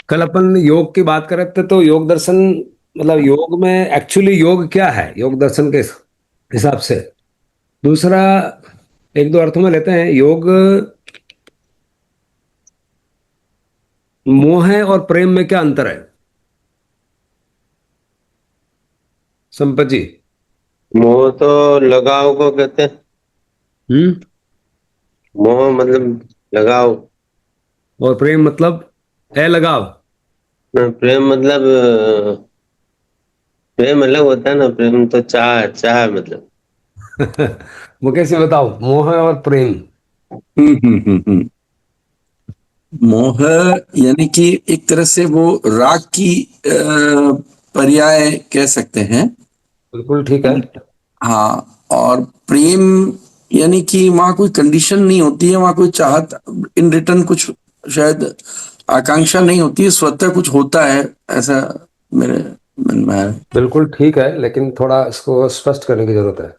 कल अपन योग की बात कर रहे थे तो योग दर्शन मतलब योग में एक्चुअली योग क्या है योग दर्शन के हिसाब से। दूसरा, एक दो अर्थों में लेते हैं योग। मोह है और प्रेम में क्या अंतर है संपत जी? मोह तो लगाव को कहते हैं। हम्म। मोह मतलब लगाव। और प्रेम मतलब अलगाव। प्रेम मतलब प्रेम अलग होता है ना। प्रेम तो चाह चाह मतलब। वो कैसे बताओ मोह और प्रेम? मोह यानी कि एक तरह से वो राग की पर्याय कह सकते हैं। बिल्कुल ठीक है। हाँ, और प्रेम यानी कि वहां कोई कंडीशन नहीं होती है, वहां कोई चाहत इन रिटर्न कुछ शायद आकांक्षा नहीं होती है, स्वतः कुछ होता है, ऐसा मेरे मन में है। बिल्कुल ठीक है लेकिन थोड़ा इसको स्पष्ट करने की जरूरत है।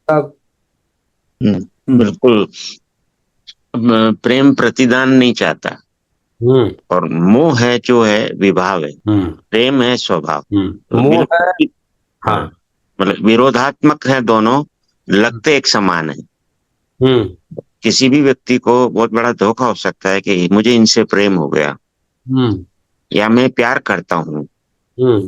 अब बिल्कुल। प्रेम प्रतिदान नहीं चाहता। हम्म। और मोह है जो है विभाव है। हम्म। प्रेम है स्वभाव। तो मोह है। बिल्कुल। हाँ। हाँ। मतलब विरोधात्मक है दोनों। लगते एक समान है। हम्म। किसी भी व्यक्ति को बहुत बड़ा धोखा हो सकता है कि मुझे इनसे प्रेम हो गया, हम्म। या मैं प्यार करता हूँ। हम्म।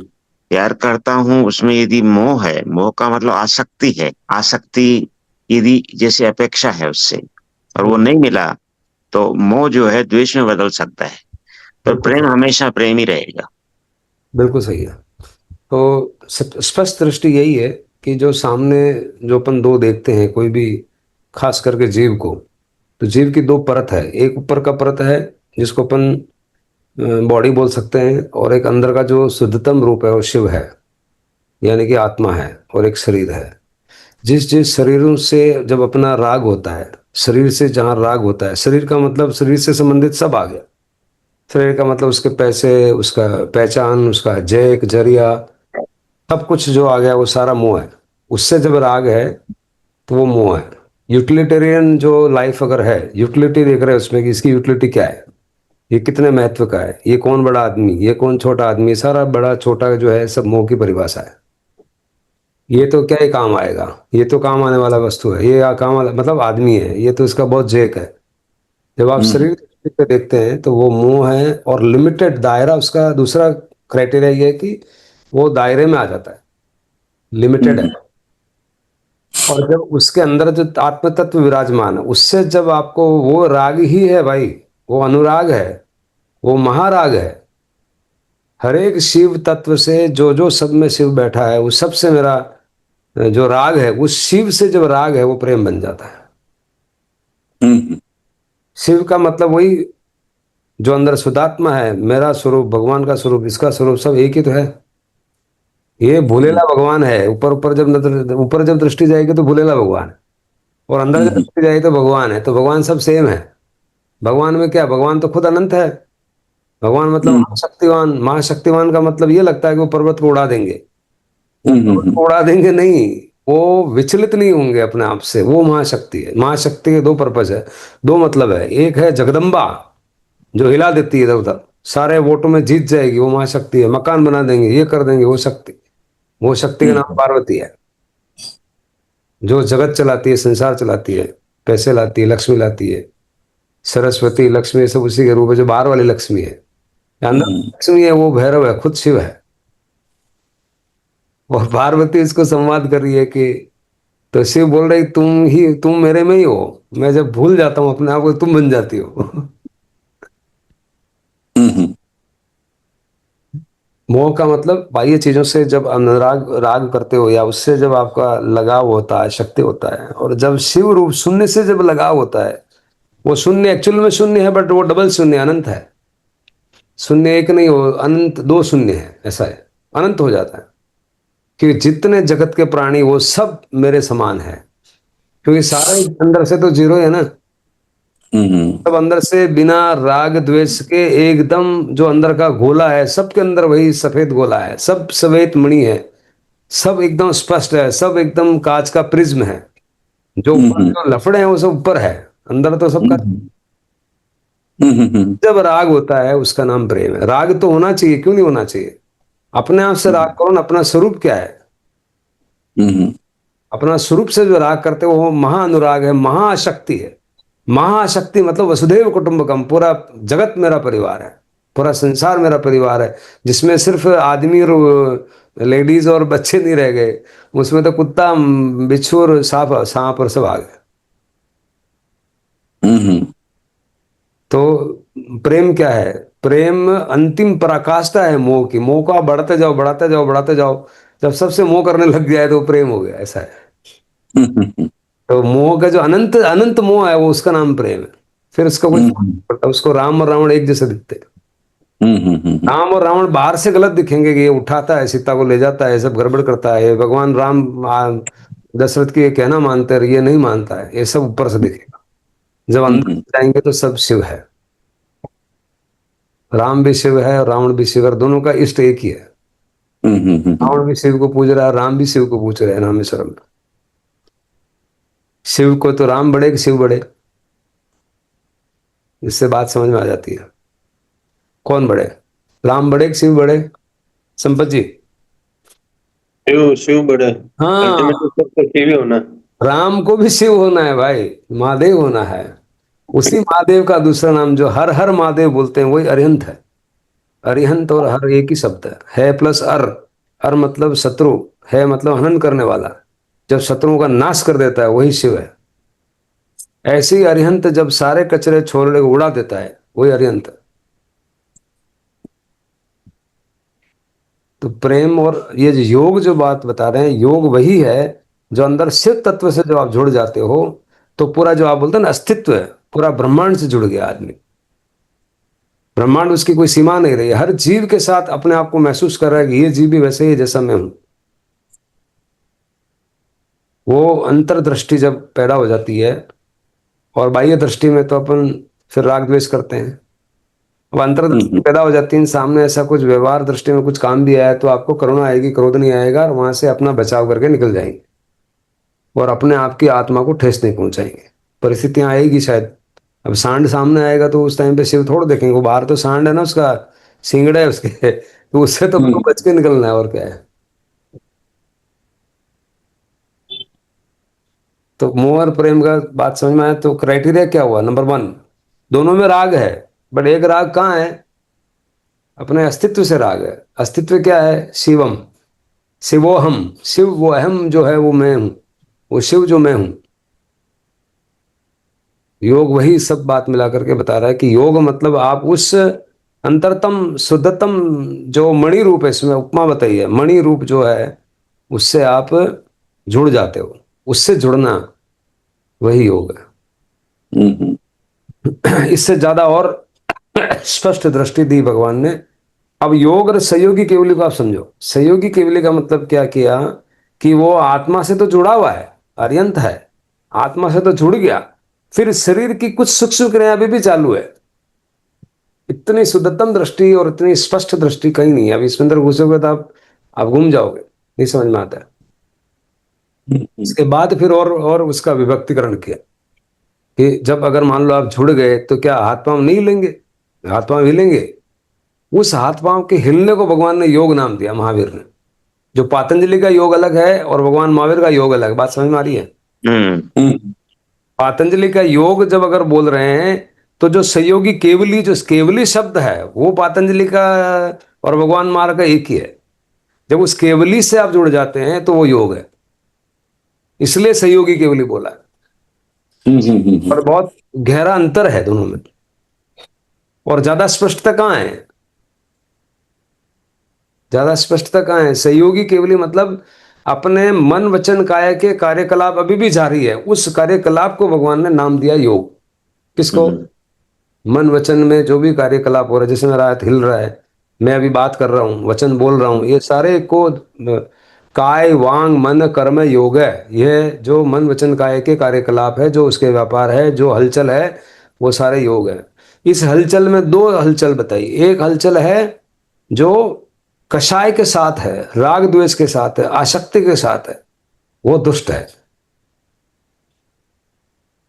प्यार करता हूँ उसमें यदि मोह है, मोह का मतलब आसक्ति है। आसक्ति यदि जैसे अपेक्षा है उससे, और वो हम्म। नहीं मिला, तो मोह जो है द्वेष में बदल सकता है। पर बिल्कुल प्रेम सही। हमेशा प्रेम ही रहेगा। बिल्कुल सही है। तो स्पष्ट दृष्टि यही है कि जो सामने जो अपन दो देखते हैं कोई भी, खास करके जीव को, तो जीव की दो परत है। एक ऊपर का परत है जिसको अपन बॉडी बोल सकते हैं, और एक अंदर का जो शुद्धतम रूप है वो शिव है, यानी कि आत्मा है, और एक शरीर है। जिस जिस शरीरों से जब अपना राग होता है, शरीर से जहाँ राग होता है, शरीर का मतलब शरीर से संबंधित सब आ गया। शरीर का मतलब उसके पैसे, उसका पहचान, उसका जैक जरिया, सब कुछ जो आ गया वो सारा मोह है। उससे जब राग है तो वो मोह है। यूटिलिटेरियन जो लाइफ अगर है, यूटिलिटी देख रहे हैं उसमें कि इसकी यूटिलिटी क्या है, ये कितने महत्व का है, ये कौन बड़ा आदमी, ये कौन छोटा आदमी, सारा बड़ा छोटा जो है सब मोह की परिभाषा है। ये तो क्या ही काम आएगा, ये तो काम आने वाला वस्तु है, ये काम वाला मतलब आदमी है, ये तो इसका बहुत जेक है। जब आप शरीर की दृष्टि से देखते हैं तो वो मोह है, और लिमिटेड दायरा उसका। दूसरा क्राइटेरिया ये है कि वो दायरे में आ जाता है, लिमिटेड है। और जब उसके अंदर जो आत्म तत्व विराजमान है, उससे जब आपको वो राग ही है भाई, वो अनुराग है, वो महाराग है। हर एक शिव तत्व से जो जो सब में शिव बैठा है, उस सब से मेरा जो राग है, उस शिव से जब राग है वो प्रेम बन जाता है। शिव का मतलब वही जो अंदर शुद्धात्मा है, मेरा स्वरूप, भगवान का स्वरूप, इसका स्वरूप सब एक ही तो है। ये भूलेला भगवान है। ऊपर ऊपर जब नजर, ऊपर जब दृष्टि जाएगी तो भूलेला भगवान है, और अंदर जब दृष्टि जाएगी तो भगवान है। तो भगवान सब सेम है। भगवान में क्या, भगवान तो खुद अनंत है। भगवान मतलब महाशक्तिवान। महाशक्तिवान का मतलब ये लगता है कि वो पर्वत को उड़ा देंगे। वो पर्वत को उड़ा देंगे नहीं, वो विचलित नहीं होंगे अपने आप से। वो महाशक्ति है। महाशक्ति के दो पर्पज है, दो मतलब है। एक है जगदम्बा, जो हिला देती है इधर उधर, सारे वोटों में जीत जाएगी, वो महाशक्ति है। मकान बना देंगे, ये कर देंगे, वो शक्ति। वो शक्ति का नाम पार्वती है, जो जगत चलाती है, संसार चलाती है, पैसे लाती है, लक्ष्मी लाती है। सरस्वती लक्ष्मी सब उसी के रूप है। जो बाहर वाली लक्ष्मी है, अंदर लक्ष्मी है वो भैरव है, खुद शिव है। और पार्वती इसको संवाद कर रही है कि, तो शिव बोल रही तुम मेरे में ही हो। मैं जब भूल जाता हूँ अपने आप को, तुम बन जाती हो। मोह का मतलब बाह्य चीजों से जब अनुराग राग करते हो, या उससे जब आपका लगाव होता है, शक्ति होता है। और जब शिव रूप शून्य से जब लगाव होता है, वो शून्य एक्चुअल में शून्य है, बट वो डबल शून्य, अनंत है। शून्य एक नहीं हो, अनंत दो शून्य है, ऐसा है। अनंत हो जाता है कि जितने जगत के प्राणी वो सब मेरे समान है। क्योंकि सारे अंदर से तो जीरो है ना। सब अंदर से बिना राग द्वेष के एकदम जो अंदर का गोला है, सबके अंदर वही सफेद गोला है, सब श्वेत मणि है। सब एकदम स्पष्ट है, सब एकदम कांच का प्रिज्म है। जो ऊपर जो लफड़े हैं वो सब ऊपर है, अंदर तो सबका। जब राग होता है उसका नाम प्रेम है। राग तो होना चाहिए, क्यों नहीं होना चाहिए? अपने आप से राग करो ना, अपना स्वरूप क्या है? अपना स्वरूप से जो राग करते हो वो महाअनुराग है, महाशक्ति है। महाशक्ति मतलब वसुधैव कुटुंबकम, पूरा जगत मेरा परिवार है, पूरा संसार मेरा परिवार है, जिसमें सिर्फ आदमी और लेडीज और बच्चे नहीं रह गए, उसमें तो कुत्ता, बिच्छू और सांप सांप और सब आ गए। तो प्रेम क्या है? प्रेम अंतिम पराकाष्ठा है मोह की। मोह को आप बढ़ाते जाओ, बढ़ाते जाओ, बढ़ाते जाओ, जब सबसे मोह करने लग जाए तो प्रेम हो गया, ऐसा है। तो मोह का जो अनंत अनंत मोह है वो, उसका नाम प्रेम है। फिर उसका कुछ फर्क नहीं पड़ता, उसको राम और रावण एक जैसे दिखते हैं। राम और रावण बाहर से गलत दिखेंगे कि ये उठाता है सीता को ले जाता है, सब गड़बड़ करता है, ये भगवान राम दशरथ की ये कहना मानते हैं, ये नहीं मानता है, ये सब ऊपर से दिखेगा। जब अंदर जाएंगे तो सब शिव है। राम भी शिव है और रावण भी शिव है, दोनों का इष्ट एक ही है। रावण भी शिव को पूज रहा है, राम भी शिव को पूज रहे हैं रामेश्वरम में। शिव को तो राम बड़े कि शिव बड़े? इससे बात समझ में आ जाती है, कौन बड़े? राम बड़े कि शिव बड़े? संपत जी। शिव शिव बड़ा है। हाँ, अल्टीमेटली सबको शिव ही होना है। राम को भी शिव होना है भाई, महादेव होना है। उसी महादेव का दूसरा नाम जो हर हर महादेव बोलते हैं वही अरिहंत है। अरिहंत और हर एक ही शब्द है प्लस अर मतलब शत्रु, है मतलब हनन करने वाला, जब शत्रुओं का नाश कर देता है वही शिव है। ऐसे ही अरिहंत जब सारे कचरे छोड़ने को उड़ा देता है वही अरिहंत है। तो प्रेम और ये जो योग जो बात बता रहे हैं, योग वही है जो अंदर शिव तत्व से जब आप जुड़ जाते हो तो पूरा जो आप बोलते हैं ना अस्तित्व है, पूरा ब्रह्मांड से जुड़ गया आदमी। ब्रह्मांड, उसकी कोई सीमा नहीं रही, हर जीव के साथ अपने आप को महसूस कर रहा है कि ये जीव भी वैसे ही है जैसा मैं हूं। वो अंतर्दृष्टि जब पैदा हो जाती है, और बाह्य दृष्टि में तो अपन फिर राग द्वेष करते हैं। अब अंतर्दृष्टि पैदा हो जाती है, सामने ऐसा कुछ व्यवहार दृष्टि में कुछ काम भी आया तो आपको करुणा आएगी, क्रोध नहीं आएगा, और वहां से अपना बचाव करके निकल जाएंगे और अपने आप की आत्मा को ठेस नहीं पहुंचाएंगे। परिस्थितियां आएगी शायद, अब सांड सामने आएगा तो उस टाइम पे शिव थोड़ा देखेंगे, वो बाहर तो सांड है ना, उसका सिंगड़ा है उसके तो उससे तो आपको बच के निकलना है, और क्या है। तो मोह और प्रेम का बात समझ में आया? तो क्राइटेरिया क्या हुआ? नंबर 1, दोनों में राग है, बट एक राग कहाँ है? अपने अस्तित्व से राग है। अस्तित्व क्या है? शिवम, शिवोहम, शिव वो अहम जो है वो मैं हूं, वो शिव जो मैं हूं। योग वही सब बात मिला करके बता रहा है कि योग मतलब आप उस अंतरतम शुद्धतम जो मणि रूप है, इसमें उपमा बताई है, मणि रूप जो है उससे आप जुड़ जाते हो, उससे जुड़ना वही योग है। इससे ज्यादा और स्पष्ट दृष्टि दी भगवान ने। अब योग और सहयोगी केवली को आप समझो। सहयोगी केवली का मतलब क्या किया कि वो आत्मा से तो जुड़ा हुआ है, अर्यंत है, आत्मा से तो जुड़ गया, फिर शरीर की कुछ सूक्ष्म क्रिया भी चालू है। इतनी शुद्धतम दृष्टि और इतनी स्पष्ट दृष्टि कहीं नहीं है। अब इसके अंदर घुसोगे तो आप घूम जाओगे, नहीं समझ में आता है। इसके बाद फिर और उसका विभक्तिकरण किया कि जब अगर मान लो आप जुड़ गए तो क्या हाथ पांव नहीं हिलेंगे? हाथ पांव हिलेंगे। उस हाथ पांव के हिलने को भगवान ने योग नाम दिया, महावीर ने। जो पातंजलि का योग अलग है और भगवान महावीर का योग अलग, बात समझ में आ रही है? पातंजलि का योग जब अगर बोल रहे हैं तो जो सहयोगी केवली, जो केवली शब्द है वो पातंजलि का और भगवान महावीर का एक ही है। जब उस केवली से आप जुड़ जाते हैं तो वो योग है, इसलिए सहयोगी केवली बोला है। और बहुत गहरा अंतर है दोनों में, और ज्यादा स्पष्टता कहाँ है? ज्यादा स्पष्टता कहाँ है? सहयोगी केवली मतलब अपने मन वचन काया के कार्यकलाप अभी भी जारी है, उस कार्यकलाप को भगवान ने नाम दिया योग। किसको? मन वचन में जो भी कार्यकलाप हो रहा है, जैसे मेरा हाथ हिल रहा है, मैं अभी बात कर रहा हूँ, वचन बोल रहा हूँ, ये सारे को काय वांग मन कर्म योग है। ये जो मन वचन काय के कार्यकलाप है, जो उसके व्यापार है, जो हलचल है, वो सारे योग है। इस हलचल में दो हलचल बताई। एक हलचल है जो कषाय के साथ है, राग द्वेष के साथ है, आसक्ति के साथ है, वो दुष्ट है,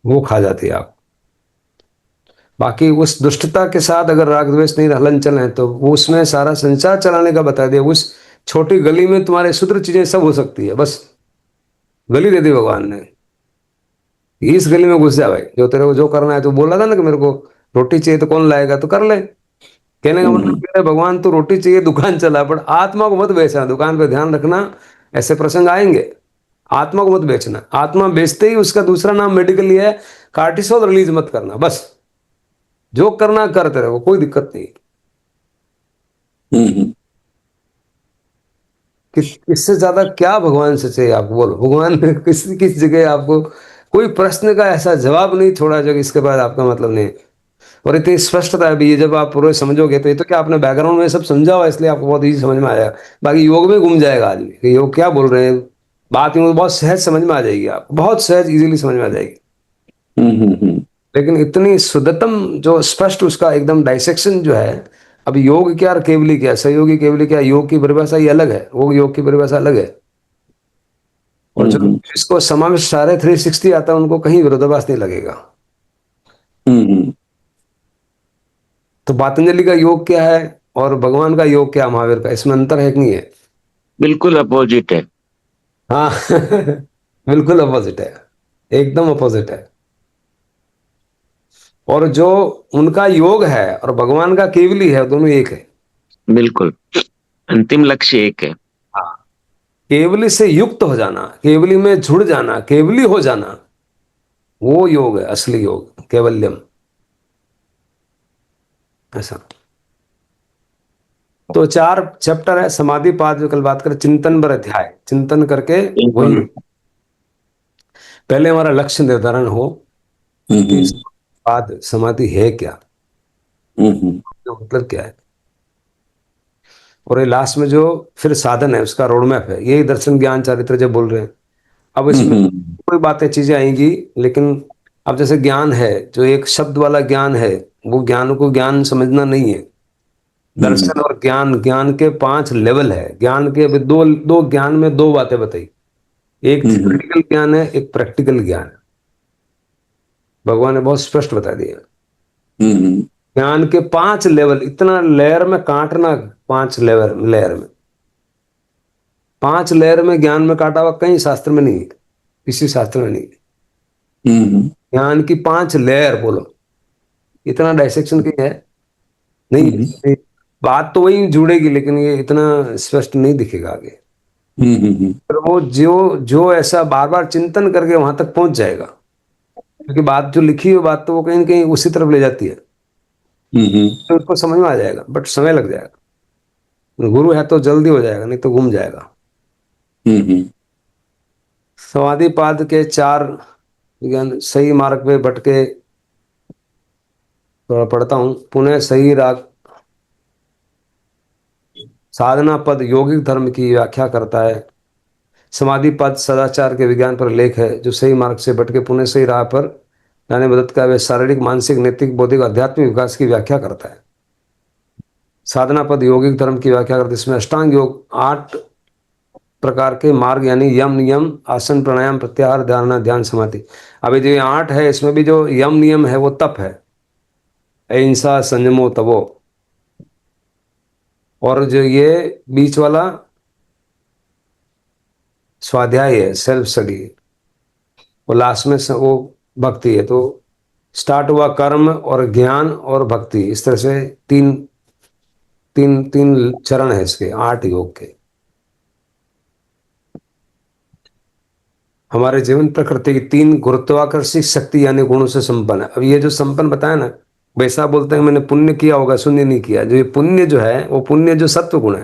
वो खा जाती है आप। बाकी उस दुष्टता के साथ अगर राग द्वेष नहीं हलन चले तो वो उसमें सारा संसार चलाने का बता दिया। उस छोटी गली में तुम्हारे शुद्र चीजें सब हो सकती है, बस गली दे दी भगवान ने, इस गली में घुस जा भाई, जो तेरे को जो करना है। तो बोला था ना कि मेरे को रोटी चाहिए तो कौन लाएगा, तो कर ले। कहने का मतलब क्या है, भगवान तो रोटी चाहिए दुकान चला, पर आत्मा को मत बेचना, दुकान पे ध्यान रखना, ऐसे प्रसंग आएंगे। आत्मा को मत बेचना, आत्मा बेचते ही उसका दूसरा नाम मेडिकली है कार्टिसोल रिलीज मत करना, बस जो करना करते रहो, कोई दिक्कत नहीं। इससे ज्यादा क्या भगवान से चाहिए आपको, बोलो। भगवान ने किस जगह आपको कोई प्रश्न का ऐसा जवाब नहीं छोड़ा जो इसके बाद आपका मतलब नहीं। और इतनी स्पष्टता है, अभी ये जब आप पूरे समझोगे तो ये तो क्या आपने बैकग्राउंड में सब समझा हुआ है, इसलिए आपको बहुत इजी समझ में आएगा। बाकी योग में घूम जाएगा आदमी कि योग क्या बोल रहे हैं, बात यूं बहुत सहज समझ में आ जाएगी, आपको बहुत सहज इजीली समझ में आ जाएगी। लेकिन इतनी शुद्धतम जो स्पष्ट उसका एकदम डाइसेक्शन जो है। अब योग क्या और केवली क्या, सहयोगी केवली क्या, योग की परिभाषा ही अलग है, वो योग की परिभाषा अलग है। और जो इसको समावेश सारे 360 आता है उनको कहीं विरोधाभास नहीं लगेगा। तो पतंजलि का योग क्या है और भगवान का योग क्या, महावीर का, इसमें अंतर है कि नहीं है? बिल्कुल अपोजिट है। हाँ बिल्कुल अपोजिट है, एकदम अपोजिट है। और जो उनका योग है और भगवान का केवली है, दोनों एक है। बिल्कुल, अंतिम लक्ष्य एक है। हाँ, केवली से युक्त हो जाना, केवली में जुड़ जाना, केवली हो जाना, वो योग है, असली योग, केवल्यम, ऐसा। तो 4 चैप्टर है, समाधि पाद जो कल बात करें, चिंतन पर अध्याय, चिंतन करके वही पहले हमारा लक्ष्य निर्धारण हो कि पाद समाधि है क्या, तो मतलब क्या है। और ये लास्ट में जो फिर साधन है उसका रोड मैप है, यही दर्शन ज्ञान चारित्र जो बोल रहे हैं। अब इसमें कोई बातें चीजें आएंगी, लेकिन अब जैसे ज्ञान है, जो एक शब्द वाला ज्ञान है, वो ज्ञान को ज्ञान समझना नहीं है। दर्शन और ज्ञान, ज्ञान के 5 लेवल है। ज्ञान के अभी दो दो ज्ञान में 2 बातें बताई, एक थ्योरेटिकल ज्ञान है, एक प्रैक्टिकल ज्ञान है। भगवान ने बहुत स्पष्ट बता दिया। ज्ञान के 5 लेवल, इतना लेयर में काटना, 5 लेयर में, 5 लेयर में ज्ञान में काटा हुआ कहीं शास्त्र में नहीं है, किसी शास्त्र में नहीं है। ज्ञान की 5 लेयर, बोलो इतना डायसेक्शन की है नहीं, नहीं। बात तो वही जुड़ेगी, लेकिन ये इतना स्पष्ट नहीं दिखेगा आगे। पर वो जो जो ऐसा बार बार चिंतन करके वहां तक पहुंच जाएगा, क्योंकि बात जो लिखी हुई बात तो वो कहीं ना कहीं उसी तरफ ले जाती है, तो उसको समझ में आ जाएगा, बट समय लग जाएगा। गुरु है तो जल्दी हो जाएगा, नहीं तो घूम जाएगा। समाधि पाद के 4 ज्ञान, सही मार्ग पे भटके, थोड़ा पढ़ता हूं, पुनः सही राग, साधना पद यौगिक धर्म की व्याख्या करता है। समाधि पद सदाचार के विज्ञान पर लेख है, जो सही मार्ग से भटके पुनः सही राह पर जाने मदद का, वे शारीरिक, मानसिक, नैतिक, बौद्धिक, आध्यात्मिक विकास की व्याख्या करता है। साधना पद यौगिक धर्म की व्याख्या करते, इसमें अष्टांग योग 8 प्रकार के मार्ग, यानी यम, नियम, आसन, प्राणायाम, प्रत्याहार, धारणा, ध्यान, समाधि। अभी जो 8 है, इसमें भी जो यम नियम है वो तप है, अहिंसा, संयमो, तपो। और जो ये बीच वाला स्वाध्याय है, सेल्फ स्टडी, वो लास्ट में वो भक्ति है। तो स्टार्ट हुआ कर्म और ज्ञान और भक्ति, इस तरह से तीन तीन तीन चरण है इसके, 8 योग के। हमारे जीवन प्रकृति की 3 गुरुत्वाकर्षित शक्ति यानी गुणों से संपन्न है। अब ये जो संपन्न बताया ना, वैसा बोलते हैं मैंने पुण्य किया होगा, शून्य नहीं किया। जो ये पुण्य जो है, वो पुण्य जो सत्व गुण है,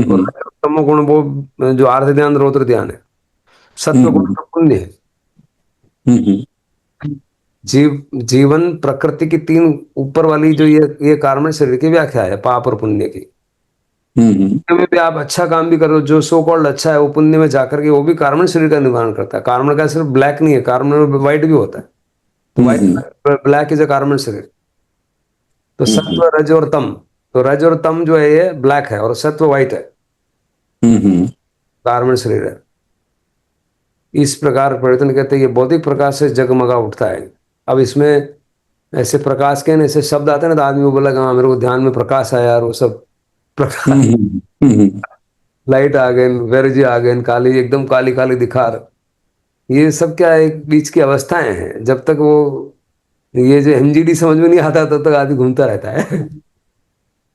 और तमो गुण वो जो आर्थ ध्यान रौद्र ध्यान है। सत्व गुण तो पुण्य है। जीवन प्रकृति की 3 ऊपर वाली जो ये कारण शरीर की व्याख्या है, पाप और पुण्य की। पुण्य में भी आप अच्छा काम भी करो, जो सो कॉल्ड अच्छा है, वो पुण्य में जाकर के वो भी कार्बन शरीर का निर्माण करता है। कार्बन का सिर्फ ब्लैक नहीं है, कार्बन में व्हाइट भी होता है। तो white, black is a carbon शरीर। तो सत्व, रज और तम, तो रज और तम जो है ये ब्लैक है, और सत्व व्हाइट है, कार्बन शरीर है। इस प्रकार परिवर्तन कहते हैं, ये बौद्धिक प्रकाश से जगमगा उठता है। अब इसमें ऐसे प्रकाश के ऐसे शब्द आते हैं ना, तो आदमी को बोला कि हाँ मेरे को ध्यान में प्रकाश आया, और वो सब प्रकाश, लाइट आ गए, वेरजी आ गए, काली एकदम काली काली दिखार, ये सब क्या है, एक बीच की अवस्थाएं हैं। जब तक वो ये जो एमजीडी समझ में नहीं आता तब तक आदमी घूमता रहता है।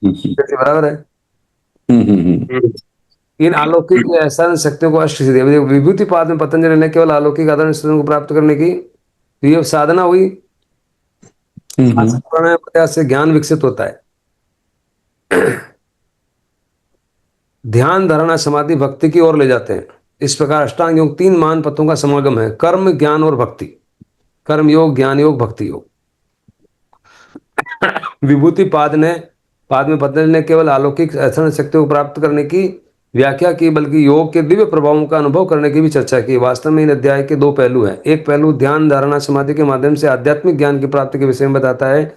कैसे बराबर है। इन अलौकिक या ऐसा शक्तियों को अष्ट सिद्धि, विभूति पाद में पतंजलि ने केवल अलौकिक आधारण सिद्धियों को प्राप्त करने की, तो ये साधना हुई। प्राणायाम प्रयास से ज्ञान विकसित होता है। ध्यान, धारणा, समाधि भक्ति की ओर ले जाते हैं। इस प्रकार अष्टांग योग 3 महान पथों का समागम है, कर्म, ज्ञान और भक्ति। कर्म योग, ज्ञान योग, भक्ति योग। विभूति पाद में पतंजलि ने केवल अलौकिक ऐसा शक्तियों को प्राप्त करने की व्याख्या की, बल्कि योग के दिव्य प्रभावों का अनुभव करने की भी चर्चा की। वास्तव में इन अध्याय के 2 पहलू हैं। एक पहलू ध्यान, धारणा, समाधि के माध्यम से आध्यात्मिक ज्ञान की प्राप्ति के विषय में बताता है,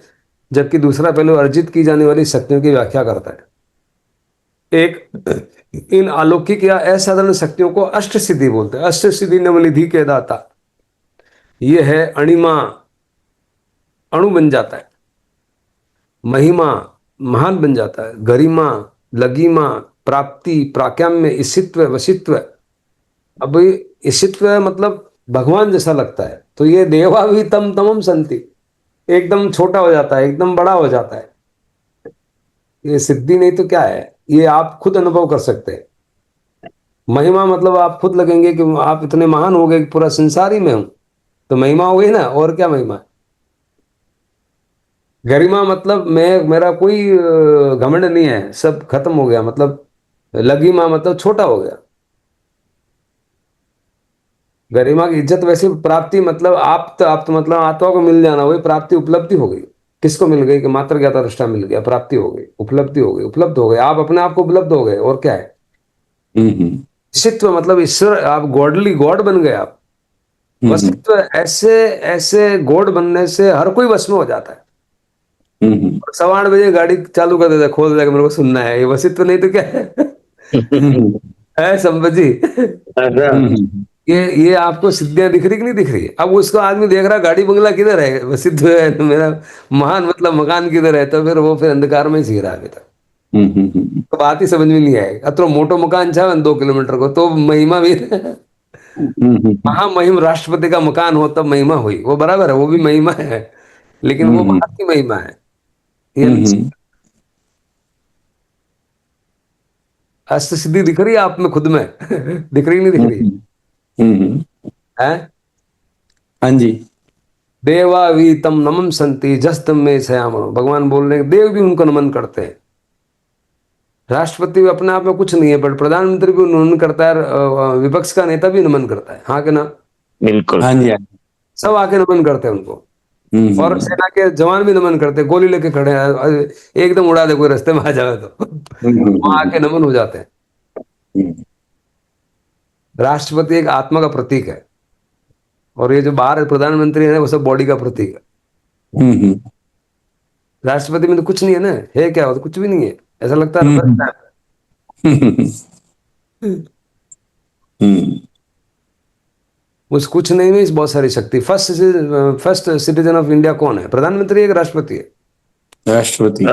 जबकि दूसरा पहलू अर्जित की जाने वाली शक्तियों की व्याख्या करता है। इन अलौकिक या असाधारण शक्तियों को अष्ट सिद्धि बोलते हैं। अष्ट सिद्धि नवनिधि के दाता। यह है अणिमा, अणु बन जाता है। महिमा, महान बन जाता है। गरिमा, लघिमा, प्राप्ति, प्राक्याम्य, ईशित्व, वशित्व। अब ईशित्व मतलब भगवान जैसा लगता है, तो ये देवा भी तम तमम संति, एकदम छोटा हो जाता है, एकदम बड़ा हो जाता है। ये सिद्धि नहीं तो क्या है, ये आप खुद अनुभव कर सकते हैं। महिमा मतलब आप खुद लगेंगे कि आप इतने महान हो गए कि पूरा संसार ही में हूं, तो महिमा हो गई ना, और क्या महिमा है। गरिमा मतलब मेरा कोई घमंड नहीं है, सब खत्म हो गया, मतलब लघिमा मतलब छोटा हो गया। गरिमा की इज्जत वैसे। प्राप्ति मतलब आप तो मतलब आत्मा को मिल जाना, वही प्राप्ति, उपलब्धि हो गई। किसको मिल गई कि मात्र ज्ञाता दृष्टा मिल गया, प्राप्ति हो गई, उपलब्धि हो गई, उपलब्ध हो गए, आप अपने आप को उपलब्ध हो गए, और क्या है। ईशित्व मतलब ईश्वर, आप गॉडली, गॉड बन गए आप। वशित्व, ऐसे ऐसे गॉड बनने से हर कोई वश में हो जाता है। 8:15 गाड़ी चालू कर देता, खोल देगा, मेरे को सुनना है, ये वशित्व नहीं तो क्या है संपत जी। ये आपको सिद्धियां दिख रही कि नहीं दिख रही। अब उसको आदमी देख रहा गाड़ी बंगला किधर है, वशित्व है, तो मेरा महान मतलब मकान किधर है, तो फिर वो फिर अंधकार में ही जी रहा अभी तक। तो बात ही समझ में नहीं आएगी। अतो मोटो मकान छा 2 किलोमीटर को, तो महिमा भी महामहिम राष्ट्रपति का मकान हो तब महिमा हुई, वो बराबर है, वो भी महिमा है, लेकिन वो बाहर की महिमा है। ये अष्ट सिद्धि दिख रही है आप में, खुद में दिख रही नहीं दिख रही है। हाँ जी। देवा भी तम नमन संति जस्तम में सयामनो। भगवान बोल रहे हैं देव भी उनको नमन करते हैं। राष्ट्रपति भी अपने आप में कुछ नहीं है, बट प्रधानमंत्री भी नमन करता है, विपक्ष का नेता भी नमन करता है, हाँ के ना। बिल्कुल। हाँ जी। सब आके नमन करते हैं उनको, और सेना के जवान भी नमन करते हैं, गोली लेके खड़े हैं, एकदम उड़ा दे कोई रास्ते में आ जाए तो वहां आके नमन हो जाते हैं। राष्ट्रपति एक आत्मा का प्रतीक है, और ये जो बाहर प्रधानमंत्री है वो सब बॉडी का प्रतीक है। राष्ट्रपति में तो कुछ नहीं है ना, है क्या, वो तो कुछ भी नहीं है, ऐसा लगता है। उस कुछ नहीं में बहुत सारी शक्ति। फर्स्ट सिटीजन ऑफ इंडिया कौन है, प्रधानमंत्री है, राष्ट्रपति है? राष्ट्रपति।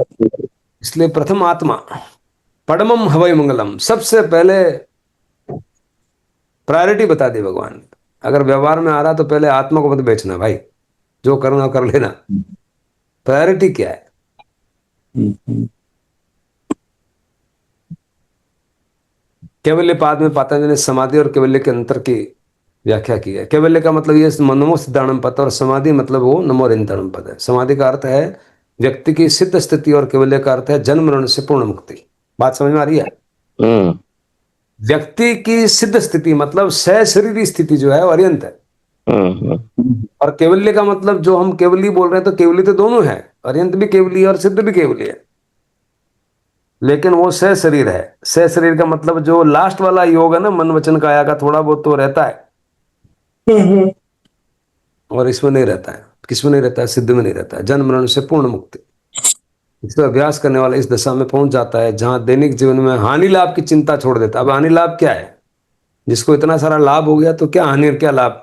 इसलिए प्रथम आत्मा, परमम हवै मंगलम, सबसे पहले प्रायोरिटी बता दी भगवान ने। अगर व्यवहार में आ रहा तो पहले आत्मा को मत बेचना भाई, जो करना कर लेना। प्रायोरिटी क्या है? कैवल्य पाद में पतंजलि ने समाधि और कैवल्य के अंतर की व्याख्या की है। कैवल्य का मतलब ये नमो सिद्धाणम पद, और समाधि मतलब वो नमो निरंतरम पद है। समाधि का अर्थ है व्यक्ति की सिद्ध स्थिति, और कैवल्य का अर्थ है जन्म मरण से पूर्ण मुक्ति। बात समझ में आ रही है? व्यक्ति की सिद्ध स्थिति मतलब सशरीरी स्थिति जो है वो अर्यंत है, और केवल्य का मतलब जो हम केवली बोल रहे हैं, तो केवली तो दोनों है, अर्यंत भी केवली है और सिद्ध भी केवली है, लेकिन वो सशरीर है। सशरीर का मतलब जो लास्ट वाला योग है ना, मन वचन काया का, थोड़ा बहुत तो रहता है, और इसमें नहीं रहता है। किसमें नहीं रहता है? सिद्ध में नहीं रहता है। जन्म मरण से पूर्ण मुक्ति। इसका अभ्यास करने वाला इस दशा में पहुंच जाता है जहां दैनिक जीवन में हानि लाभ की चिंता छोड़ देता है। अब हानि लाभ क्या है? जिसको इतना सारा लाभ हो गया तो क्या हानि और क्या लाभ?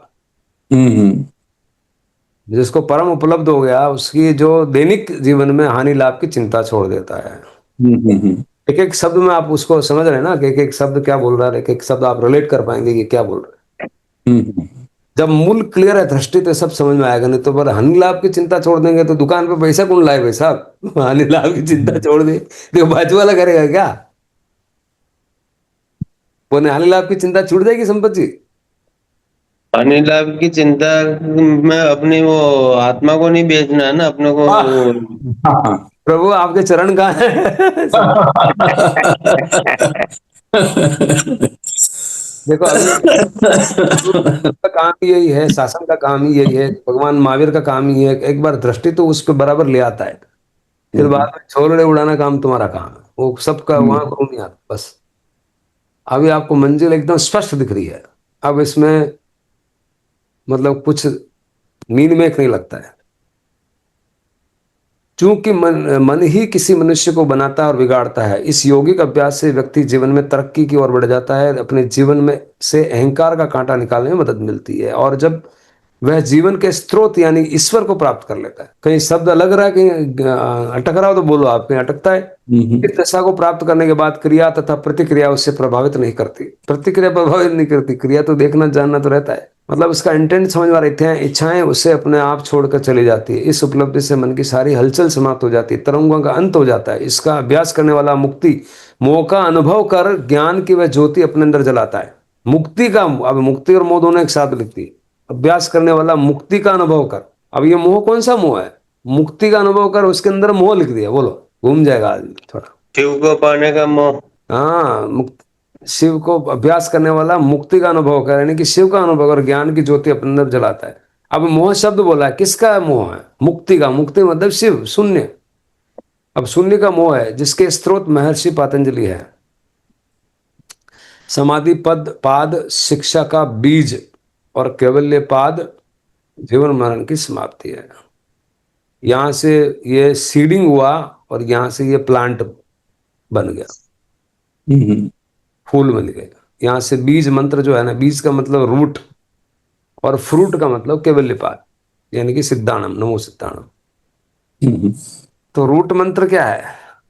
जिसको परम उपलब्ध हो गया उसकी जो दैनिक जीवन में हानि लाभ की चिंता छोड़ देता है। हम्म। एक एक शब्द में आप उसको समझ रहे हैं ना कि एक एक शब्द क्या बोल रहा है, एक एक शब्द आप रिलेट कर पाएंगे कि क्या बोल रहा है। हम्म। जब मूल क्लियर है, दृष्टि तो सब समझ में आएगा। नहीं तो पर हानि लाभ की चिंता छोड़ देंगे तो दुकान पे पैसा कौन लाए भाई साहब? हानि लाभ की चिंता छोड़ दे, देखो बाजू वाला करेगा क्या? वो हानि लाभ की चिंता छूट जाएगी संपत्ति। हानि लाभ की चिंता में अपनी वो आत्मा को नहीं बेचना है ना, अपने को वाह, वो। हाँ। प्रभु आपके चरण कहाँ है? देखो अभी का काम ही यही है, शासन का काम ही यही है, भगवान महावीर का काम ही है। एक बार दृष्टि तो उसके बराबर ले आता है, फिर बाद में छोड़ने उड़ाना काम तुम्हारा काम है। वो सबका वहां गुरु नहीं आता बस। अभी आपको मंजिल एकदम स्पष्ट दिख रही है। अब इसमें मतलब कुछ नींद में एक नहीं लगता है, क्योंकि मन ही किसी मनुष्य को बनाता है और बिगाड़ता है। इस योगिक अभ्यास से व्यक्ति जीवन में तरक्की की ओर बढ़ जाता है, अपने जीवन में से अहंकार का कांटा निकालने में मदद मिलती है, और जब वह जीवन के स्रोत यानी ईश्वर को प्राप्त कर लेता है। कहीं शब्द अलग रहा है, कहीं अटक रहा हो तो बोलो, आप कहीं अटकता है। इस दशा को प्राप्त करने के बाद क्रिया तथा प्रतिक्रिया उससे प्रभावित नहीं करती। प्रतिक्रिया प्रभावित नहीं करती, क्रिया तो देखना जानना तो रहता है। मतलब उसका इंटेंट समझ में आ रही थी, इच्छाएं उससे अपने आप छोड़कर चली जाती है। इस उपलब्धि से मन की सारी हलचल समाप्त हो जाती है, तरंगों का अंत हो जाता है। इसका अभ्यास करने वाला मुक्ति मोह का अनुभव कर ज्ञान की वह ज्योति अपने अंदर जलाता है। मुक्ति का, अब मुक्ति और मोह दोनों एक साथ लिखती है। अभ्यास करने वाला मुक्ति का अनुभव कर। अब ये मोह कौन सा मोह है? मुक्ति का अनुभव कर, उसके अंदर मोह लिख दिया, बोलो घूम जाएगा आदमी थोड़ा। शिव को पाने का मोह। हाँ, शिव को अभ्यास करने वाला मुक्ति का अनुभव कर, यानी कि शिव का अनुभव कर ज्ञान की ज्योति अपने अंदर जलाता है। अब मोह शब्द बोला है, किसका मोह है? मुक्ति का। मुक्ति मतलब शिव, शून्य। अब शून्य का मोह है, जिसके स्रोत महर्षि पतंजलि है। समाधि पद पाद शिक्षा का बीज, और कैवल्य पाद जीवन मरण की समाप्ति है। यहां से ये सीडिंग हुआ और यहां से ये प्लांट बन गया, फूल बन गया। यहां से बीज मंत्र जो है ना, बीज का मतलब रूट, और फ्रूट का मतलब कैवल्य पाद, यानी कि सिद्धाणम, नमो सिद्धाणम। तो रूट मंत्र क्या है?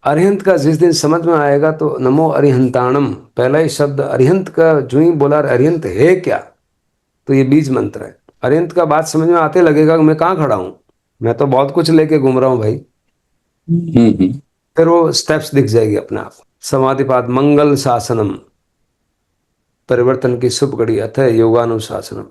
अरिहंत का जिस दिन समझ में आएगा तो नमो अरिहंताणम, पहला ही शब्द अरिहंत का जो ही बोला, अरिहंत है क्या, तो ये बीज मंत्र है। अरिहंत का बात समझ में आते लगेगा कि मैं कहाँ खड़ा हूं, मैं तो बहुत कुछ लेके घूम रहा हूं भाई। फिर वो स्टेप्स दिख जाएगी अपने आप। समाधिपाद मंगल शासनम, परिवर्तन की शुभ घड़ी, अतः योगानुशासनम,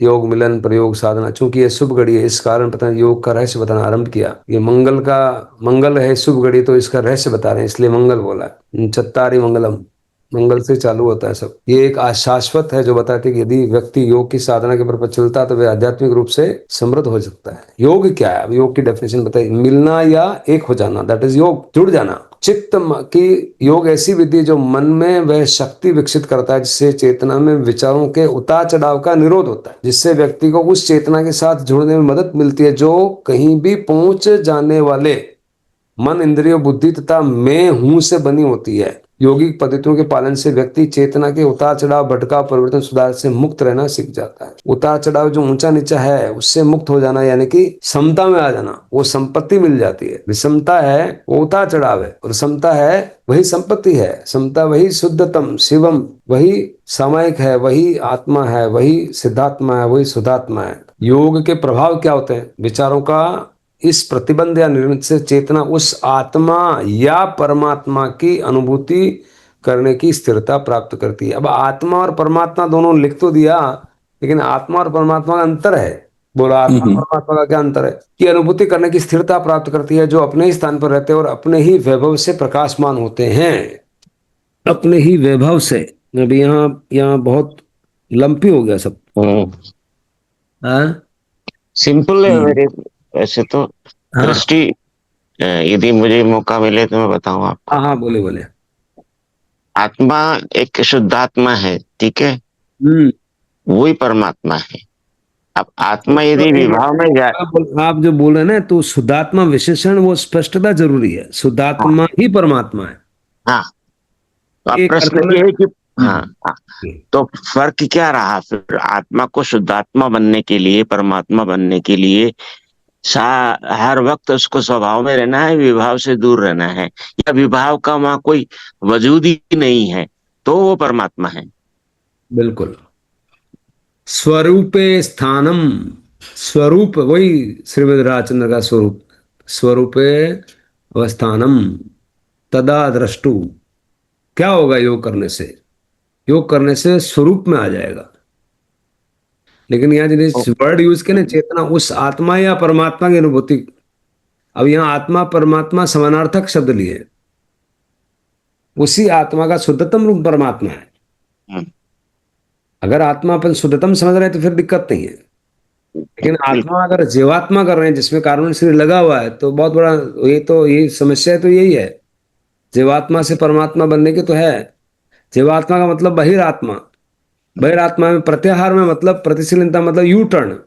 योग मिलन प्रयोग साधना। चूंकि ये शुभ घड़ी है, इस कारण पता योग का रहस्य बताना आरंभ किया। ये मंगल का, मंगल है शुभ घड़ी, तो इसका रहस्य बता रहे हैं, इसलिए मंगल बोला। चत्तारी मंगलम, मंगल से चालू होता है सब। ये एक शाश्वत है जो बताती है कि यदि व्यक्ति योग की साधना के पर चलता है तो वह आध्यात्मिक रूप से समृद्ध हो सकता है। योग क्या है? अब योग की डेफिनेशन बताइए। मिलना या एक हो जाना, दैट इज योग, जुड़ जाना। चित्त की योग ऐसी विधि जो मन में वह शक्ति विकसित करता है जिससे चेतना में विचारों के उतार चढ़ाव का निरोध होता है, जिससे व्यक्ति को उस चेतना के साथ जुड़ने में मदद मिलती है जो कहीं भी पहुंच जाने वाले मन, इंद्रियों, बुद्धि तथा मैं हूं से बनी होती है। योगिक पद्धतियों के पालन से व्यक्ति चेतना के उतार चढ़ाव, भटकाव, परिवर्तन, सुधार से मुक्त रहना सीख जाता है। उतार चढ़ाव जो ऊंचा नीचा है उससे मुक्त हो जाना, यानी कि समता में आ जाना, वो संपत्ति मिल जाती है। विषमता है वो उतार चढ़ाव है, और समता है वही संपत्ति है। समता वही शुद्धतम शिवम, वही सामायिक है, वही आत्मा है, वही सिद्धात्मा है, वही शुद्धात्मा है। योग के प्रभाव क्या होते हैं? विचारों का इस प्रतिबंध या निर्णय से चेतना उस आत्मा या परमात्मा की अनुभूति करने की स्थिरता प्राप्त करती है। अब आत्मा और परमात्मा दोनों लिख तो दिया, लेकिन आत्मा और परमात्मा का अंतर है। बोला आत्मा और परमात्मा का क्या अंतर है? कि अनुभूति करने की स्थिरता प्राप्त करती है जो अपने ही स्थान पर रहते हैं और अपने ही वैभव से प्रकाशमान होते हैं, अपने ही वैभव से। अभी यहाँ बहुत लंपी हो गया सब। हाँ, सिंपल है मेरे, वैसे तो दृष्टि, यदि मुझे मौका मिले तो मैं बताऊं आपको। हाँ, हाँ, बोले बोले। आत्मा एक शुद्धात्मा है, ठीक है, वही परमात्मा है। अब आत्मा यदि विभाव में जाए, आप जो बोल रहे हैं ना, तो शुद्धात्मा विशेषण वो स्पष्टता जरूरी है। शुद्धात्मा ही परमात्मा है। हाँ, तो अब एक प्रश्न अर्थ में ये है कि हाँ, तो फर्क क्या रहा फिर? आत्मा को शुद्धात्मा बनने के लिए, परमात्मा बनने के लिए हर वक्त उसको स्वभाव में रहना है, विभाव से दूर रहना है, या विभाव का वहां कोई वजूद ही नहीं है, तो वो परमात्मा है। बिल्कुल। स्वरूपे स्थानम, स्वरूप वही श्रीमद् रामचंद्र का स्वरूप, स्वरूपे अवस्थानम तदा द्रष्टु। क्या होगा योग करने से? योग करने से स्वरूप में आ जाएगा। लेकिन यहाँ जिस वर्ड यूज किया ना, चेतना, उस आत्मा या परमात्मा की अनुभूति। अब यहाँ आत्मा परमात्मा समानार्थक शब्द लिए, उसी आत्मा का शुद्धतम रूप परमात्मा है। हम्म, अगर आत्मा अपन शुद्धतम समझ रहे हैं तो फिर दिक्कत नहीं है। लेकिन बिल्कुल। आत्मा अगर जीवात्मा कर रहे हैं जिसमें कार्बन शरीर लगा हुआ है, तो बहुत बड़ा, ये तो यही समस्या है, तो यही है। जीवात्मा से परमात्मा बनने की तो है। जीवात्मा का मतलब बहिरात्मा, बहिरात्मा में प्रत्याहार में मतलब प्रतिशीलता, मतलब यू टर्न।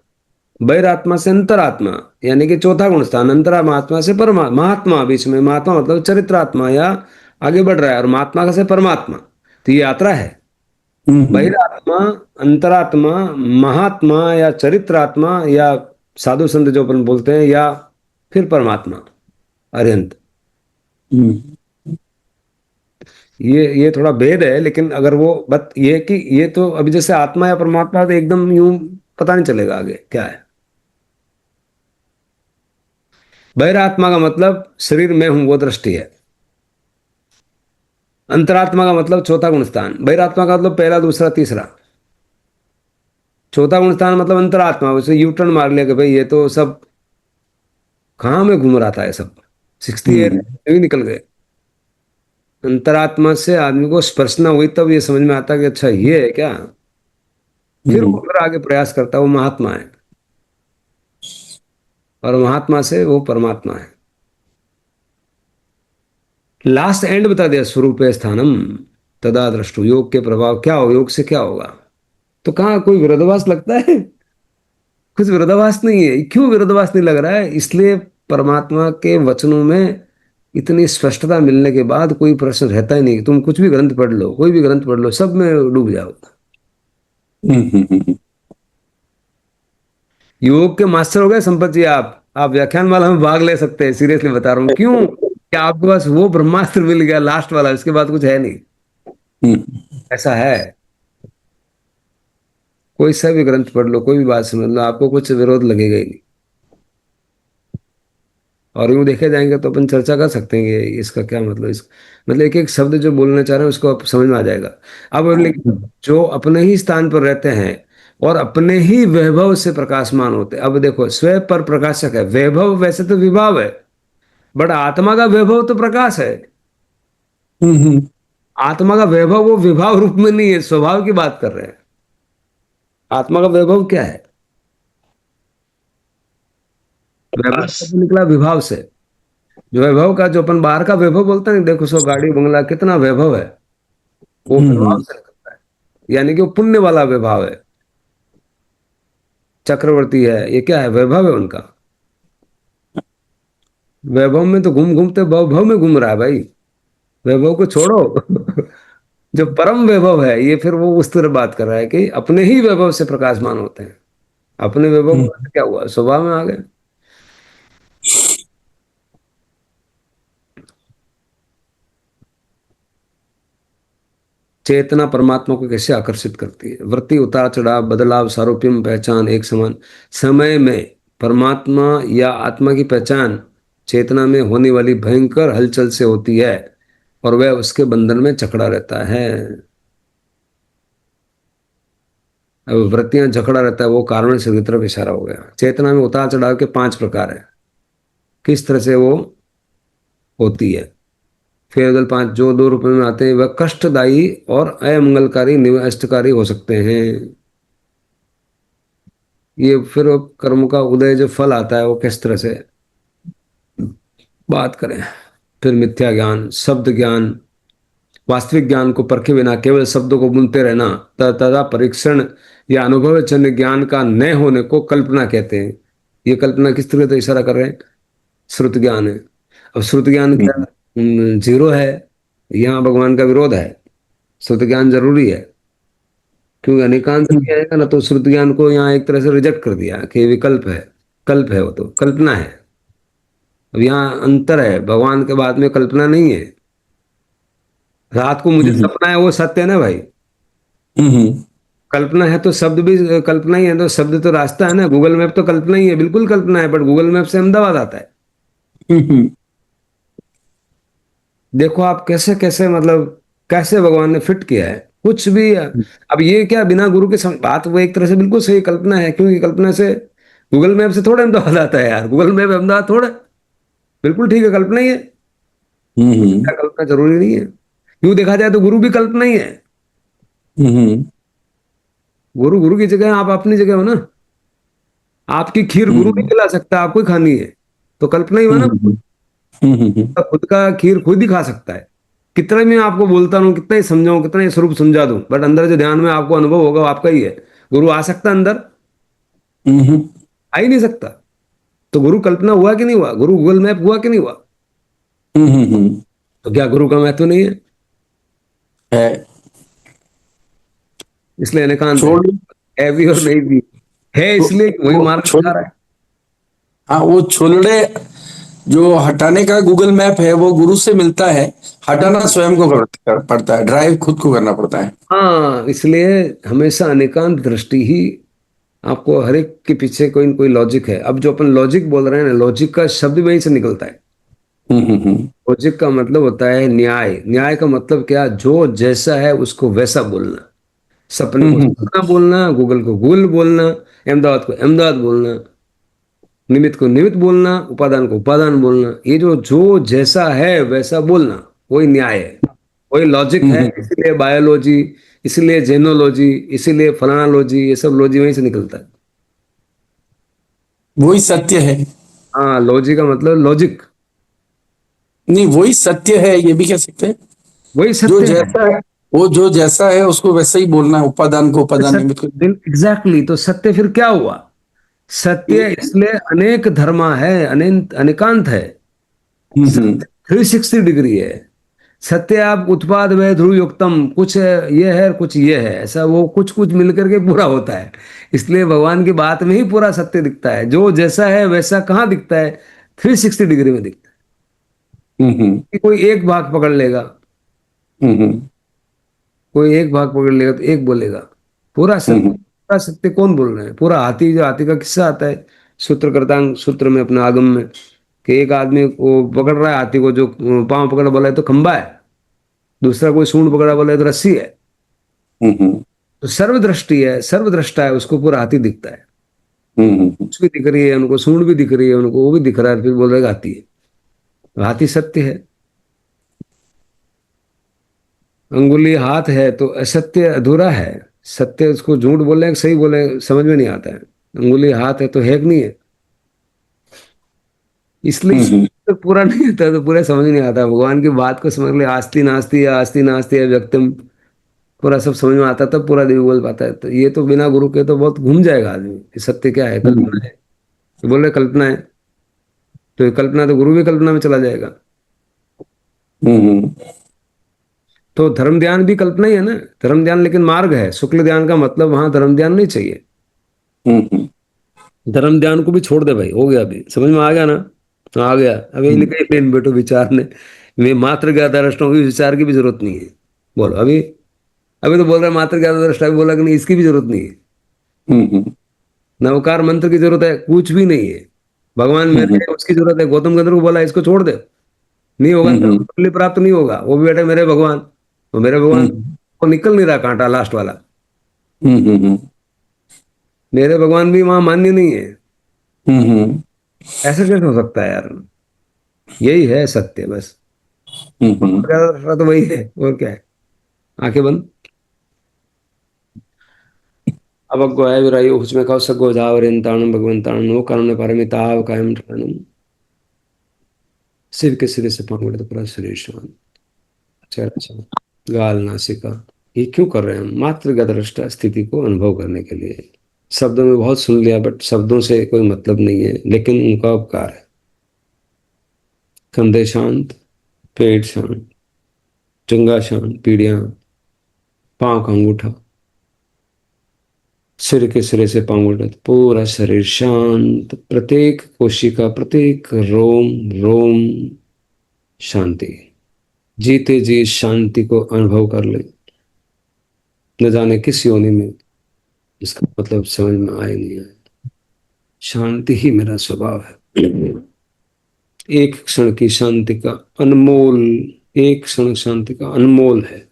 बहिरात्मा से अंतरात्मा, यानी कि चौथा गुण स्थान, अंतरात्मा से महात्मा, बीच में महात्मा मतलब चरित्रात्मा या आगे बढ़ रहा है, और महात्मा का से परमात्मा। तो ये यात्रा है। बहिरात्मा, अंतरात्मा, महात्मा या चरित्रात्मा या साधु संत जो अपन बोलते हैं, या फिर परमात्मा अरिहंत। ये थोड़ा भेद है, लेकिन अगर वो बत ये कि ये तो अभी जैसे आत्मा या परमात्मा, तो एकदम यूं पता नहीं चलेगा आगे क्या है। बहिरात्मा का मतलब शरीर में हूं, वो दृष्टि है। अंतरात्मा का मतलब चौथा गुण स्थान। बहिरात्मा का मतलब पहला, दूसरा, तीसरा। चौथा गुण स्थान मतलब अंतरात्मा। उसे यू टर्न मार लिया कि भाई ये तो सब कहाँ में घूम रहा था, ये सब 68 भी निकल गए। अंतरात्मा से आदमी को स्पर्शना हुई तब ये समझ में आता कि अच्छा ये है क्या। फिर वो फिर आगे प्रयास करता है, वो महात्मा है, और महात्मा से वो परमात्मा है। लास्ट एंड बता दिया, स्वरूप स्थानम तदा द्रष्टु। योग के प्रभाव क्या हो, योग से क्या होगा। तो कहाँ कोई विरोधाभास लगता है? कुछ विरोधाभास नहीं है। क्यों विरोधाभास नहीं लग रहा है? इसलिए परमात्मा के वचनों में इतनी स्पष्टता मिलने के बाद कोई प्रश्न रहता ही नहीं। तुम कुछ भी ग्रंथ पढ़ लो, कोई भी ग्रंथ पढ़ लो, सब में डूब जाओ। योग के मास्टर हो गए संपत जी आप व्याख्यान वाला में भाग ले सकते हैं। सीरियसली बता रहा हूँ। क्यों? कि आपके पास वो ब्रह्मास्त्र मिल गया लास्ट वाला, इसके बाद कुछ है नहीं। ऐसा है। कोई सा भी ग्रंथ पढ़ लो, कोई भी बात समझ लो, आपको कुछ विरोध लगेगा ही नहीं। और यूं देखे जाएंगे तो अपन चर्चा कर सकते हैं कि इसका क्या मतलब, इस मतलब एक एक शब्द जो बोलना चाह रहे हैं उसको आप समझ में आ जाएगा। अब लेकिन जो अपने ही स्थान पर रहते हैं और अपने ही वैभव से प्रकाशमान होते हैं। अब देखो, स्व पर प्रकाशक है, वैभव वैसे तो विभाव है, बट आत्मा का वैभव तो प्रकाश है। आत्मा का वैभव वो विभाव रूप में नहीं है, स्वभाव की बात कर रहे हैं। आत्मा का वैभव क्या है? वैभव बस। शब्द निकला विभाव से। जो वैभव का, जो अपन बाहर का वैभव बोलते हैं, देखो सो गाड़ी बंगला कितना वैभव है, वो विभाव से निकलता है। यानी कि वो पुण्य वाला वैभव है। चक्रवर्ती है, ये क्या है? वैभव है उनका। वैभव में तो घूम घूमते वैभव में घूम रहा है भाई। वैभव को छोड़ो। जो परम वैभव है, ये फिर वो उस तरह बात कर रहा है कि अपने ही वैभव से प्रकाशमान होते हैं। अपने वैभव का क्या हुआ, स्वभाव में आ गए। चेतना परमात्मा को कैसे आकर्षित करती है? वृत्ति, उतार चढ़ाव, बदलाव, सारूप्यम, पहचान, एक समान समय में परमात्मा या आत्मा की पहचान चेतना में होने वाली भयंकर हलचल से होती है, और वह उसके बंधन में जकड़ा रहता है। अब वृत्तियां जकड़ा रहता है, वो कारण से की तरफ इशारा हो गया। चेतना में उतार चढ़ाव के 5 प्रकार है। किस तरह से वो होती है? फेरबदल 5 जो 2 रूपों में आते हैं, वह कष्टदायी और अमंगलकारी, निविष्टकारी हो सकते हैं। ये फिर वो कर्म का उदय, जो फल आता है, वो किस तरह से बात करें। फिर मिथ्या ज्ञान, शब्द ज्ञान, वास्तविक ज्ञान को परखे बिना केवल शब्दों को बुनते रहना तथा परीक्षण या अनुभवजन्य ज्ञान का न होने को कल्पना कहते हैं। ये कल्पना किस तरह से इशारा कर रहे हैं? श्रुत ज्ञान है। अब श्रुत ज्ञान क्या? जीरो है। यहाँ भगवान का विरोध है। श्रुति ज्ञान जरूरी है, क्योंकि अनेकांत किया जाएगा ना, तो श्रुति ज्ञान को यहाँ एक तरह से रिजेक्ट कर दिया कि विकल्प है, कल्प है, वो तो कल्पना है। अब यहाँ अंतर है, भगवान के बाद में कल्पना नहीं है। रात को मुझे हम्म सपना है, वो सत्य है ना भाई। हम्म कल्पना है तो शब्द भी कल्पना ही है, तो शब्द तो रास्ता है ना। गूगल मैप तो कल्पना ही है, बिल्कुल कल्पना है, बट गूगल मैप से अहमदाबाद आता है। हम्म देखो आप कैसे कैसे, मतलब कैसे भगवान ने फिट किया है कुछ भी। अब ये क्या बिना गुरु के बात, वो एक तरह से बिल्कुल सही कल्पना है, क्योंकि कल्पना से गूगल मैप से थोड़ा अहमदाबाद आता है यार, गूगल मैप अहमदाबाद थोड़ा, बिल्कुल ठीक है, कल्पना ही है। हम्म क्या कल्पना जरूरी नहीं है? यूं देखा जाए तो गुरु भी कल्पना ही है। हम्म गुरु गुरु की जगह, आप अपनी जगह हो ना। आपकी खीर गुरु नहीं हम्म खिला सकता, आपको ही खानी है, तो कल्पना ही हुआ ना। हम्म हम्म तो खुद का खीर खुद ही खा सकता है। कितना भी मैं आपको बोलता रहूं, कितना ही समझाऊं, कितना ही स्वरूप समझा दूं, बट अंदर जो ध्यान में आपको अनुभव होगा वो आपका ही है। गुरु आ सकता है अंदर? हम्म आ ही नहीं सकता। तो गुरु कल्पना हुआ कि नहीं हुआ? गुरु गूगल मैप हुआ कि नहीं हुआ? हम्म। तो क्या गुरु का महत्व नहीं है? है। इसलिए अनेकांत छोड़ है भी और नहीं भी। है इसलिए कि वही वो मार्ग छोड़ दिखा रहा है। हाँ, वो छोलड़े जो हटाने का गूगल मैप है वो गुरु से मिलता है। हटाना स्वयं को पड़ता है, ड्राइव खुद को करना पड़ता है। हाँ, इसलिए हमेशा अनेकांत दृष्टि ही। आपको हर एक के पीछे कोई न कोई लॉजिक है। अब जो अपन लॉजिक बोल रहे हैं ना, लॉजिक का शब्द वहीं से निकलता है। हम्म। लॉजिक का मतलब होता है न्याय। न्याय का मतलब क्या? जो जैसा है उसको वैसा बोलना। सपने को हम्म सपना बोलना, गूगल को गूगल बोलना, अहमदाबाद को अहमदाबाद बोलना, निमित्त को निमित्त बोलना, उपादान को उपादान बोलना। ये जो जो जैसा है वैसा बोलना, वही न्याय है, वही लॉजिक है। हम्म। इसीलिए बायोलॉजी, इसीलिए जेनोलॉजी, इसीलिए फलाना लॉजी, ये सब लॉजी वहीं से निकलता है। वही सत्य है। हाँ, लॉजी का मतलब लॉजिक, नहीं, वही सत्य है ये भी कह सकते हैं। वही जो सत्य है। जैसा है, वो जो जैसा है उसको वैसा ही बोलना है, उपादान को उपादान, निमित्त को। सत्य एग्जैक्टली। तो सत्य फिर क्या हुआ? सत्य इसलिए अनेक धर्मा है, अनेक अनेकांत है। हम्म। 360 डिग्री है। सत्य आप उत्पाद व ध्रुव युक्तम, कुछ ये है कुछ ये है, ऐसा वो कुछ कुछ मिलकर के पूरा होता है। इसलिए भगवान की बात में ही पूरा सत्य दिखता है। जो जैसा है वैसा कहाँ दिखता है? 360 डिग्री में दिखता हम्म है। कि कोई एक भाग पकड़ लेगा, हम्म कोई एक भाग पकड़ लेगा तो एक बोलेगा। पूरा सत्य, हम्म पूरा सत्य कौन बोल रहे हैं? पूरा हाथी, जो हाथी का किस्सा आता है सूत्रकृतांग सूत्र में, अपने आगम में, कि एक आदमी को पकड़ रहा है हाथी को, जो पांव पकड़ बोला है तो खंबा है, दूसरा कोई सूंड पकड़ा बोला है तो रस्सी है। हम्म तो सर्वदृष्टि है, सर्वद्रष्टा है, उसको पूरा हाथी दिखता है। हम्म कुछ भी दिख रही है उनको, सूंड भी दिख रही है उनको, वो भी दिख रहा है, फिर बोल रहे हाथी है। तो हाथी सत्य है। अंगुली हाथ है तो असत्य अधूरा है। सत्य, उसको झूठ बोले कि सही बोले समझ में नहीं आता है। अंगुली हाथ है तो है कि नहीं है? इसलिए हम्म तो पूरा नहीं होता, तो पूरा समझ नहीं आता भगवान की बात को। समझ ले आस्ती नास्ती है व्यक्तिम, पूरा सब समझ में आता तब पूरा देवी बोल पाता है। तो ये तो बिना गुरु के तो बहुत घूम जाएगा आदमी कि सत्य क्या है, कल्पना है। तो बोल रहे कल्पना है, तो ये कल्पना, तो गुरु भी कल्पना में चला जाएगा। हम्म तो धर्म ध्यान भी कल्पना ही है ना। धर्म ध्यान लेकिन मार्ग है, शुक्ल ध्यान का मतलब वहां धर्म ध्यान नहीं चाहिए। हम्म धर्म ध्यान को भी छोड़ दे भाई, हो गया, अभी समझ में आ गया ना? हाँ, आ गया। अभी हम्म इनके इन बेटो विचार ने, मैं मात्र ज्ञाता दृष्टा हूँ, विचार की भी जरूरत नहीं है। बोलो अभी, अभी तो बोल रहा है मात्र ज्ञाता दृष्टा, भी बोला कि नहीं, इसकी भी जरूरत नहीं है। हम्म नवकार मंत्र की जरूरत है? कुछ भी नहीं है। भगवान मेरे हम्म है, उसकी जरूरत है। गौतम गंधर्व को बोला इसको छोड़ दे, नहीं होगा तेरे को, फल प्राप्त नहीं होगा। वो भी बेटा मेरे भगवान, वो मेरे भगवान, वो निकल नहीं रहा कांटा लास्ट वाला। हम्म मेरे भगवान भी वहां मान्य नहीं है। हम्म ऐसा कैसे हो सकता है यार? यही है सत्य बस। हम्म तो वही है, और क्या है? आंखें बंद। अवग्गो है विरायो उसमें कहो सगो जाव रेंताणम भगवंताणम नो कारण पारमिताव कायम ठाणम। सिर के सिरे से पांव तो पूरा शरीर शांत, चेहरा शांत, गाल नासिका। ये क्यों कर रहे हैं हम? मात्र गदृष्टा स्थिति को अनुभव करने के लिए। शब्दों में बहुत सुन लिया, बट शब्दों से कोई मतलब नहीं है, लेकिन उनका उपकार है। कंधे शांत, पेट शांत, टंगा शांत, पीढ़ियां पांव का अंगूठा, सिर के सिरे से पांव अंगूठा, पूरा शरीर शांत, प्रत्येक कोशिका, प्रत्येक रोम रोम शांति। जीते जी शांति को अनुभव कर ले। न जाने किस योनि में, इसका मतलब समझ में आए नहीं आए। शांति ही मेरा स्वभाव है। एक क्षण की शांति का अनमोल, एक क्षण शांति का अनमोल है।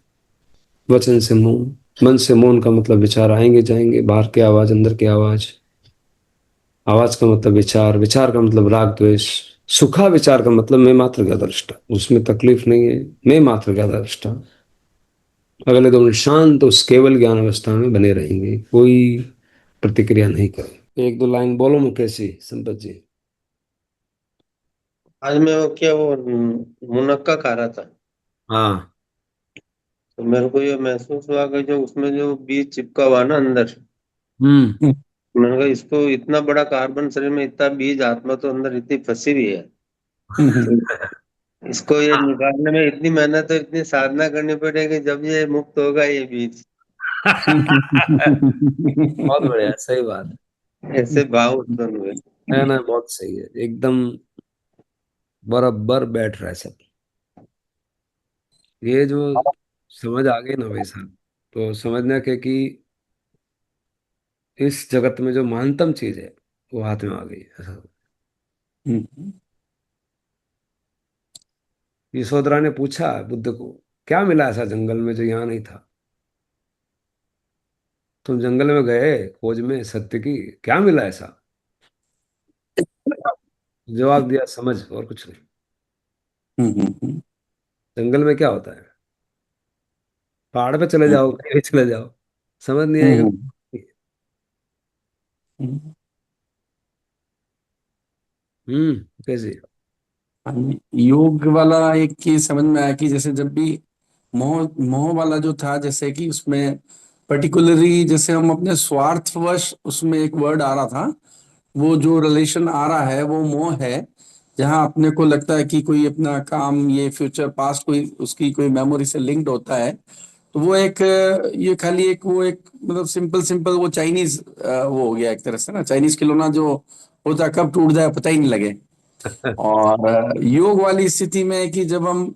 वचन से मौन, मन से मौन का मतलब विचार आएंगे जाएंगे, बाहर की आवाज, अंदर की आवाज, आवाज का मतलब विचार, विचार का मतलब राग द्वेष, सुखा विचार का मतलब मैं मात्र का दृष्टा, उसमें तकलीफ नहीं है, मैं मात्र का दृष्टा। अगले 2 मिनट शांत उस केवल ज्ञान अवस्था में बने रहेंगे, कोई प्रतिक्रिया नहीं करे। 1-2 लाइन बोलो मुकेश जी, संपत जी। आज मैं वो क्या वो मुनक्का खा रहा था, हाँ। तो मेरे को ये महसूस हुआ कि जो उसमें जो बीज चिपका हुआ ना अंदर, हम्म। मैंने कहा इसको इतना बड़ा कार्बन शरीर में इतना बीज, आत्मा तो अंदर इतनी फंसी हुई है, तो इसको ये निकालने में इतनी मेहनत और इतनी साधना करनी पड़ेगी, जब ये मुक्त होगा ये बीज। बहुत बढ़िया, सही बात ऐसे भाव उत्पन्न हुए। है ना, बहुत सही है, एकदम बराबर बैठ रहा है सब। ये जो समझ आ गई ना भाई साहब, तो समझना के कि इस जगत में जो महानतम चीज है वो हाथ में आ गई है, ऐसा। यशोधरा ने पूछा बुद्ध को, क्या मिला ऐसा जंगल में जो यहाँ नहीं था? तुम जंगल में गए खोज में सत्य की, क्या मिला ऐसा? जवाब दिया, समझ, और कुछ नहीं। जंगल में क्या होता है? पहाड़ पे चले जाओ, कहीं भी चले जाओ, समझ नहीं आएगा। कैसे? योग वाला एक चीज समझ में आया कि जैसे जब भी मोह मोह वाला जो था, जैसे कि उसमें पर्टिकुलरली जैसे हम अपने स्वार्थवश, उसमें एक वर्ड आ रहा था, वो जो रिलेशन आ रहा है वो मोह है। जहां अपने को लगता है कि कोई अपना काम, ये फ्यूचर पास्ट कोई उसकी कोई मेमोरी से लिंक्ड होता है, तो वो एक ये खाली एक वो एक मतलब सिंपल सिंपल वो चाइनीज वो हो गया एक तरह से ना, चाइनीज खिलौना जो होता है कब टूट जाए पता ही नहीं लगे। और योग वाली स्थिति में है कि जब हम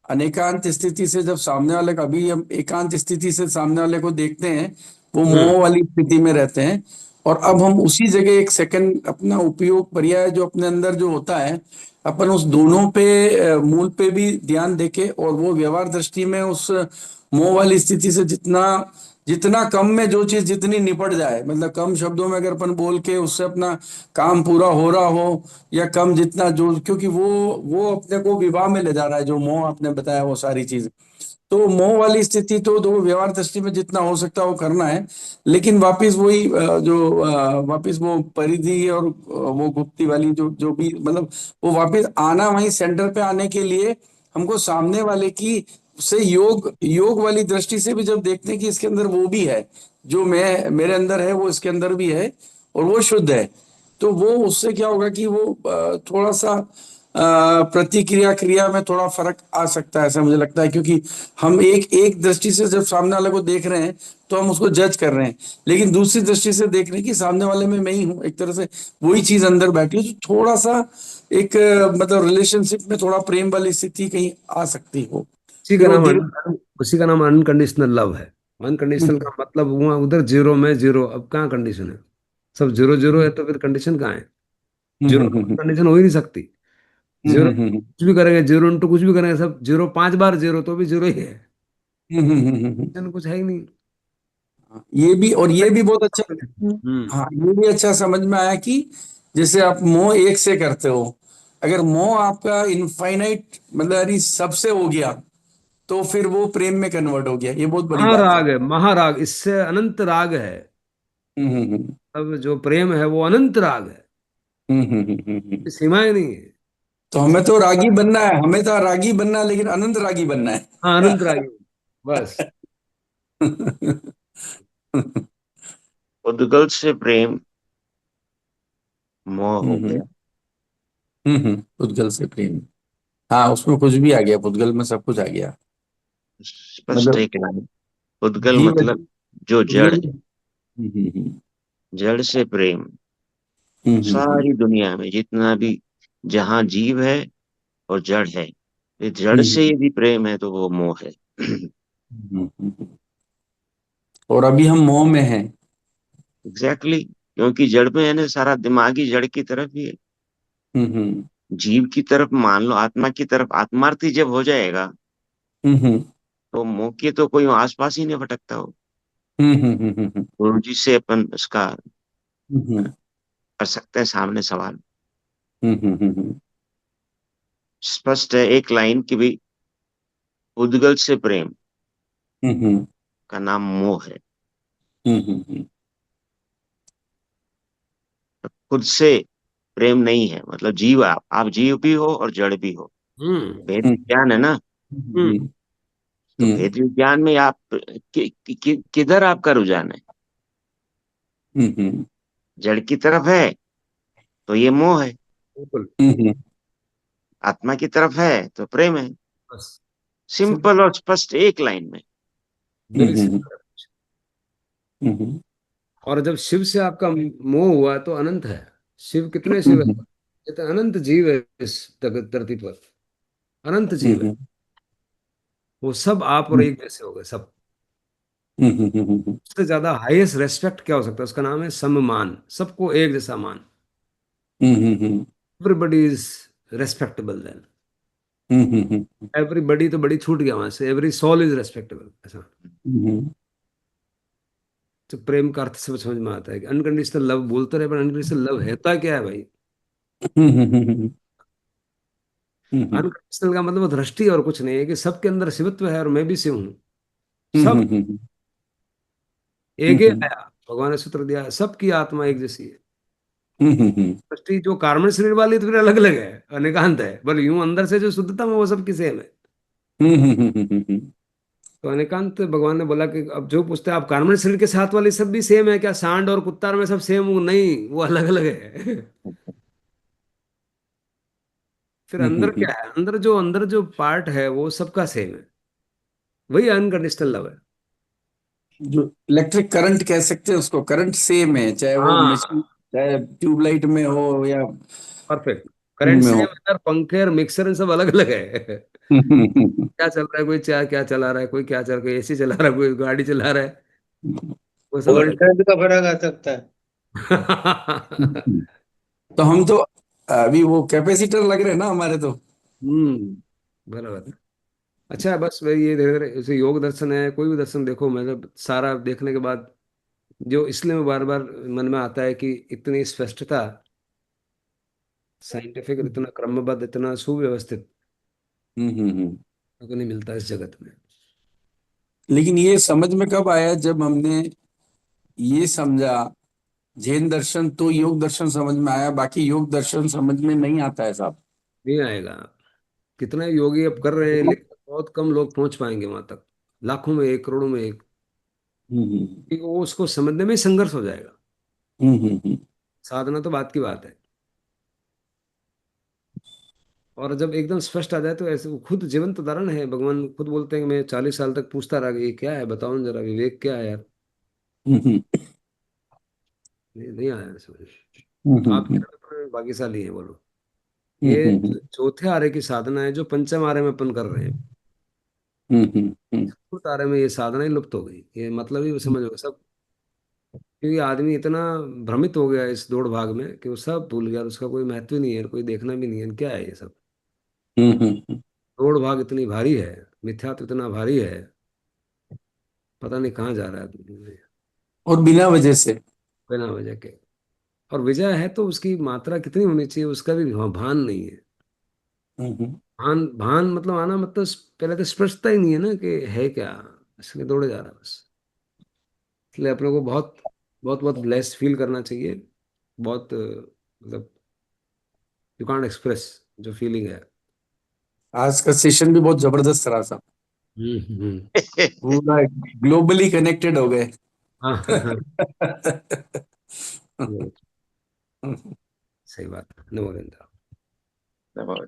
अनेकांत स्थिति से, जब सामने वाले का, अभी हम एकांत स्थिति से सामने वाले को देखते हैं, वो हम्म। मोह वाली स्थिति में रहते हैं। और अब हम उसी जगह एक सेकंड अपना उपयोग, पर्याय जो अपने अंदर जो होता है, अपन उस दोनों पे मूल पे भी ध्यान देके, और वो व्यवहार दृष्टि में उस मोह वाली स्थिति से जितना जितना कम में जो चीज जितनी निपट जाए, मतलब कम शब्दों में अगर अपन बोल के उससे अपना काम पूरा हो रहा हो, या कम जितना जो, क्योंकि वो अपने को विवाह में ले जा रहा है, जो मोह आपने बताया वो सारी चीज। तो मोह वाली स्थिति तो व्यवहार दृष्टि में जितना हो सकता है वो करना है। लेकिन वापिस वही वापिस वो परिधि और वो गुप्ती वाली जो जो भी मतलब, वो वापिस आना वही सेंटर पे आने के लिए हमको सामने वाले की से योग योग वाली दृष्टि से भी जब देखते हैं कि इसके अंदर वो भी है, जो मैं मेरे अंदर है वो इसके अंदर भी है, और वो शुद्ध है, तो वो उससे क्या होगा कि वो थोड़ा सा प्रतिक्रिया क्रिया में थोड़ा फर्क आ सकता है, ऐसा मुझे लगता है। क्योंकि हम एक एक दृष्टि से जब सामने वाले को देख रहे हैं तो हम उसको जज कर रहे हैं, लेकिन दूसरी दृष्टि से देख रहे हैं कि सामने वाले में मैं ही हूँ, एक तरह से वही चीज अंदर बैठी है, तो थोड़ा सा एक मतलब रिलेशनशिप में थोड़ा प्रेम वाली स्थिति कहीं आ सकती हो। उसी का फिर वो नाम धीरे। उसी का नाम अनकंडीशनल लव है। अनकंडीशनल का मतलब वहाँ उधर जीरो में जीरो, अब कहाँ कंडीशन है? सब जीरो जीरो है, तो फिर कंडीशन कहाँ है? जीरो कंडीशन हो ही नहीं सकती। जीरो कुछ भी करेंगे, जीरो इंटू कुछ भी करेंगे, सब जीरो, 5 बार जीरो तो भी जीरो ही है, कंडीशन कुछ है ही नहीं। ये भी, और ये भी बहुत अच्छा। हम्म। हाँ, ये भी अच्छा समझ में आया कि जैसे आप मोह एक से करते हो, अगर मोह आपका इनफाइनाइट मतलब यानी सबसे हो गया, तो फिर वो प्रेम में कन्वर्ट हो गया, ये बहुत बड़ी बात है। महाराग है, महाराग, इससे अनंत राग है। हम्म। अब जो प्रेम है वो अनंत राग है, सीमाएं नहीं है। तो हमें तो रागी बनना है, हमें तो रागी बनना है, लेकिन अनंत रागी बनना हाँ, है। अनंत राग है, बस। उद्गल से प्रेम मोह हो हम्म। गया। उद्गल से प्रेम, हाँ उसमें कुछ भी आ गया, उद्गल में सब कुछ आ गया। स्पष्ट मतलब है कि नहीं? उद्गल जीव मतलब जो जड़ उद्गल। है, जड़ से प्रेम। हम्म। सारी दुनिया में जितना भी, जहाँ जीव है और जड़ है, ये जड़ से हम्म। यदि प्रेम है तो वो मोह है। हम्म। और अभी हम मोह में हैं। एग्जैक्टली, क्योंकि जड़ में है ना, सारा दिमागी जड़ की तरफ ही है। हम्म। जीव की तरफ मान लो, आत्मा की तरफ आत्मार्थी जब हो जाएगा, हम्म। तो मोह के तो कोई आसपास ही नहीं भटकता हो। हम्म। गुरु जी से अपन उसका हम्म। कर सकते हैं सामने सवाल। हम्म। स्पष्ट है एक लाइन की भी, उद्गल से प्रेम हम्म। का नाम मोह है। हम्म। खुद से प्रेम नहीं है, मतलब जीव, आप जीव भी हो और जड़ भी हो। हम्म भेद विज्ञान है ना। हम्म तो भेद विज्ञान में आप किधर आपका रुझान है? जड़ की तरफ है तो ये मोह है, बिल्कुल। आत्मा की तरफ है तो प्रेम है। बस सिंपल, सिंपल और स्पष्ट एक लाइन में। Very simple. और जब शिव से आपका मोह हुआ तो अनंत है। शिव कितने शिव है? ये तो अनंत जीव है इस धरती पर, अनंत जीव है। वो सब आप और एक जैसे हो गए सब। उससे ज्यादा हाईएस्ट रेस्पेक्ट क्या हो सकता है? उसका नाम है सम्मान, सबको एक जैसा मान। Everybody is respectable then. Everybody तो बड़ी छूट गया वहां से, एवरी सोल इज रेस्पेक्टेबल ऐसा। तो प्रेम का अर्थ सब समझ में आता है कि अनकंडीशनल लव बोलते रहे, पर अनकंडीशनल लव है क्या है भाई? अनकंडीशनल का मतलब वो दृष्टि और कुछ नहीं है, कि सबके अंदर शिवत्व है और मैं भी शिव हूँ। सब एक ही आया, भगवान ने सूत्र दिया है, सबकी आत्मा एक जैसी है। दृष्टि जो कार्बन शरीर वाली है तो फिर अलग अलग है, अनेकांत है, पर यूं अंदर से जो शुद्धता है वो सबकी सेम है। तो अनेकांत भगवान ने बोला कि अब जो पूछते हैं आप कार्बन शरीर के साथ वाली सब भी सेम है क्या? सांड और कुत्ता में सब सेम? वो नहीं, वो अलग अलग है। फिर अंदर क्या है? अंदर जो पार्ट है वो सबका सेम है। वही अनकंडीशनल लव है। जो इलेक्ट्रिक करंट कह सकते हैं उसको, करंट सेम है, चाहे वो मशीन, हाँ, चाहे ट्यूबलाइट में हो या परफेक्ट। करंट में सेम हो। है यार, पंखे और मिक्सर सब अलग अलग है। क्या चल रहा है, कोई क्या क्या चला रहा है, कोई क्या चल रहा है, कोई एसी चला रहा है, कोई गाड़ी चला रहा है, वो सब अलग। वोल्टेज का फर्क आ सकता है। तो हम तो अभी वो कैपेसिटर लग रहे हैं ना हमारे तो। बराबर। अच्छा, बस वही ये धीरे धीरे जैसे योग दर्शन है, कोई भी दर्शन देखो, मतलब सारा देखने के बाद जो इसलिए मैं बार बार मन में आता है कि इतनी स्पष्टता, साइंटिफिक, इतना क्रमबद्ध, इतना सुव्यवस्थित हम्म। को नहीं मिलता इस जगत में। लेकिन ये समझ में कब आया, जब हमने ये समझा जैन दर्शन तो योग दर्शन समझ में आया, बाकी योग दर्शन समझ में नहीं आता है साहब। नहीं आएगा। कितने योगी अब कर रहे हैं, लेकिन बहुत कम लोग पहुंच पाएंगे वहां तक। लाखों में एक, करोड़ों में एक। हम्म। क्योंकि वो उसको समझने में ही संघर्ष हो जाएगा। हम्म। साधना तो बात की बात है। और जब एकदम स्पष्ट आ जाए तो ऐसे वो खुद जीवंत उदाहरण है। भगवान खुद बोलते हैं कि मैं 40 साल तक पूछता रहा कि ये क्या है, बताओ न जरा, विवेक क्या है यार? हम्म। नहीं, नहीं आया समझ। आप हम्म। कितने भाग्यशाली हैं बोलो। ये हम्म। चौथे आरे की साधना है जो पंचम आरे में अपन कर रहे हैं। हम्म। चतुर्थ आरे में ये साधना ही लुप्त हो गई, ये मतलब ही समझो सब। क्योंकि आदमी इतना भ्रमित हो गया इस दौड़ भाग में कि वो सब भूल गया, उसका कोई महत्व ही नहीं है, कोई देखना भी नहीं है क्या है ये सब। हम्म। दौड़ भाग इतनी भारी है, मिथ्यात्व इतना भारी है, पता नहीं कहाँ जा रहा है आदमी, और बिना वजह से। बिना वजह के। और विजय है तो उसकी मात्रा कितनी होनी चाहिए उसका भी भान नहीं है। हम्म। भान भान मतलब आना, मतलब पहले तो स्पष्टता ही नहीं है ना कि है क्या, इसलिए दौड़े जा रहा है बस। इसलिए अपने को बहुत बहुत बहुत ब्लेस्ड फील करना चाहिए। बहुत मतलब यू कांट एक्सप्रेस जो फीलिंग है। आज का सेशन भी बहुत जबरदस्त रहा साहब। हम्म। पूरा ग्लोबली कनेक्टेड हो गए। हाँ हाँ, सही बात है, नमो। दबाव